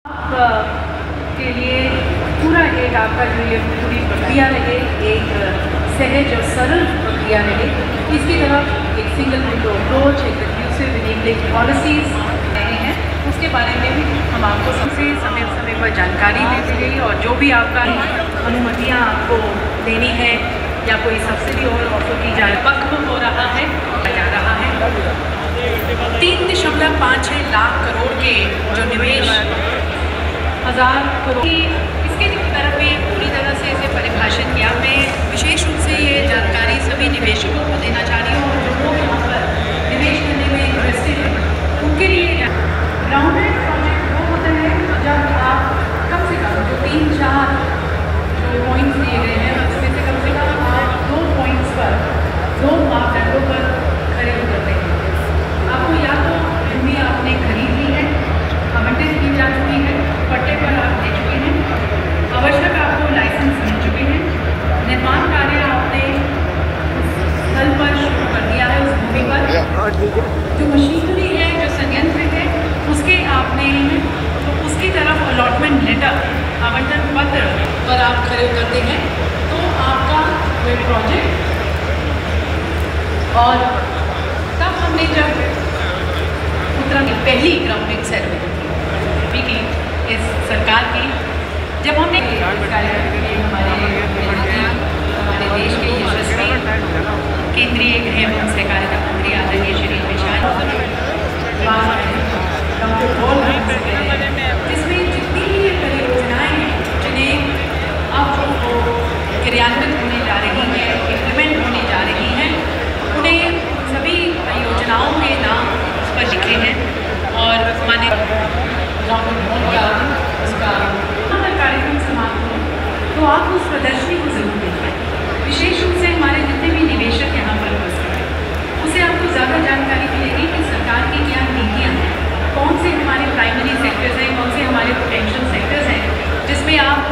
के लिए पूरा एक आपका जो ये पूरी प्रक्रिया रहे, एक सहज और सरल प्रक्रिया रहे, इसकी तरफ एक सिंगल विंडो अप्रोच, एक रिड्यूसिव इनेबलिंग पॉलिसीज़ रहे हैं, उसके बारे में भी हम आपको सबसे समय समय पर जानकारी देते गई और जो भी आपका अनुमतियाँ आपको देनी है या कोई सब्सिडी और ऑफर की जाए पक्व हो रहा है जा रहा है। 3.56 लाख करोड़ के जो निवेश 1000 करोड़ इसके तरफ भी पूरी तरह से इसे परिभाषित किया। मैं विशेष रूप से ये जानकारी सभी निवेशकों को देना चाह रही हूँ जो लोग यहाँ पर निवेश करने में इंटरेस्टेड हैं उनके लिए ग्राउंडेड प्रोजेक्ट वो होता है जब आप कम से कम जो 3-4 जो पॉइंट्स दिए गए हैं उसमें से कम आप 2 पॉइंट्स पर 2 मापदंडों पर खड़े उतरते हैं। आपको या तो भूमि आपने खरीद ली है, आवंटित की जा चुकी है, पट्टे पर आप दे चुके हैं, आवश्यक आपको लाइसेंस मिल चुके हैं, निर्माण कार्य आपने स्थल पर शुरू कर दिया है उस भूमि पर, जो मशीनरी है जो संयंत्र है उसके आपने तो उसकी तरफ अलॉटमेंट लेटर आवंटन पत्र पर आप खड़े उतरते हैं तो आपका वह प्रोजेक्ट। और तब हमने जब उत्तराखंड पहली ग्राउंडिंग सेरेमनी की इस सरकार की, जब हमने कार्यक्रम के लिए हमारे देश के यशस्वी केंद्रीय गृह एवं सहकारिता मंत्री आदरणीय श्री अमित शाह जिसमें जितनी भी परियोजनाएं हैं जिन्हें अब क्रियान्वित होने जा रही हैं, इम्प्लीमेंट होने जा रही हैं, उन्हें सभी परियोजनाओं के नाम उस पर लिखे हैं और माने उसका कार्यक्रम समाप्त हो तो आप उस प्रदर्शनी को जरूर देखें। विशेष रूप से हमारे जितने भी निवेशक यहाँ पर उपस्थित हैं उससे आपको ज़्यादा जानकारी मिलेगी कि सरकार की क्या नीतियाँ हैं, कौन से हमारे प्राइमरी सेक्टर्स हैं, कौन से हमारे पोटेंशियल सेक्टर्स हैं जिसमें आप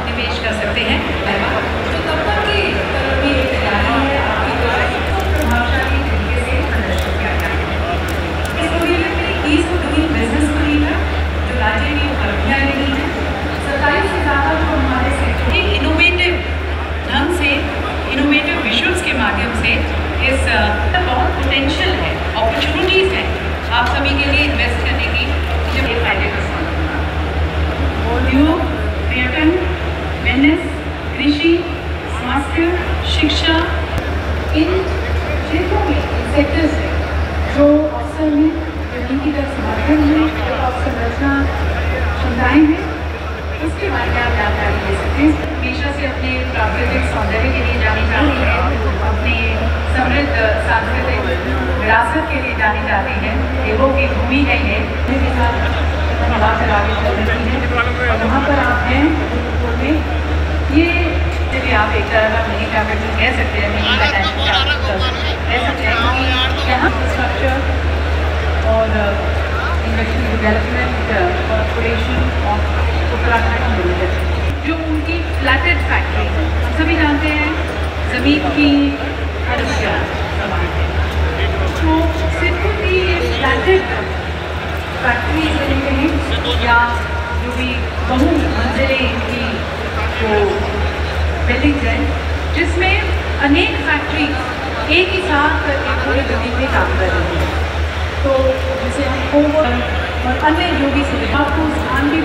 निवेश कर सकते हैं। तो तब तक की तरफ भी एक तैयारी है आपकी प्रभावशाली तरीके से प्रदर्शित किया जाए। इस पूरी ईज ऑफ डूइंग बिजनेस को लेकर जो राज्य की उपलब्धियाँ रही हैं, 27 से ज़्यादा जो हमारे सेक्टर एक इनोवेटिव ढंग से इनोवेटिव विजुअल्स के माध्यम से इस बहुत पोटेंशियल है, अपॉर्चुनिटीज़ हैं आप सभी के लिए इन्वेस्ट करने की जो ये फायदे का उद्योग, पर्यटन, वेलनेस, कृषि, स्वास्थ्य, शिक्षा, इन क्षेत्रों में सेक्टर्स हैं जो अवसर में तकनीकी का समर्थन है, जो अवसंरचना क्षमताएँ हैं, उसके बारे में आप जानकारी ले सकते हैं। हमेशा से अपने प्राकृतिक सौंदर्य के लिए जाने जाते हैं, अपने समृद्ध सांस्कृतिक विरासत के लिए जाने जाते हैं, देवों की भूमि है ये के साथ धन्यवाद कर आगे चल रही है। और वहाँ पर आप हैं में ये भी आप एक तरह का मिनी कैपिटल कह सकते हैं, मिनी फाइनेंशियल कैपिटल कह सकते हैं क्योंकि यहाँ स्ट्रक्चर और industrial development corporation of Uttarakhand limited जो उनकी फ्लैटेड फैक्ट्री हम सभी जानते हैं ज़मीन की हरसिया समान है, तो सिर्फ की ये फ्लैटेड फैक्ट्री कहें या जो भी बहु मंजिलें इनकी जो बिल्डिंग्स हैं जिसमें अनेक फैक्ट्री एक ही साथ एक पूरे बिल्डिंग में काम कर रही है, तो जिसे हम और अन्य जो भी सुविधा को स्थान भी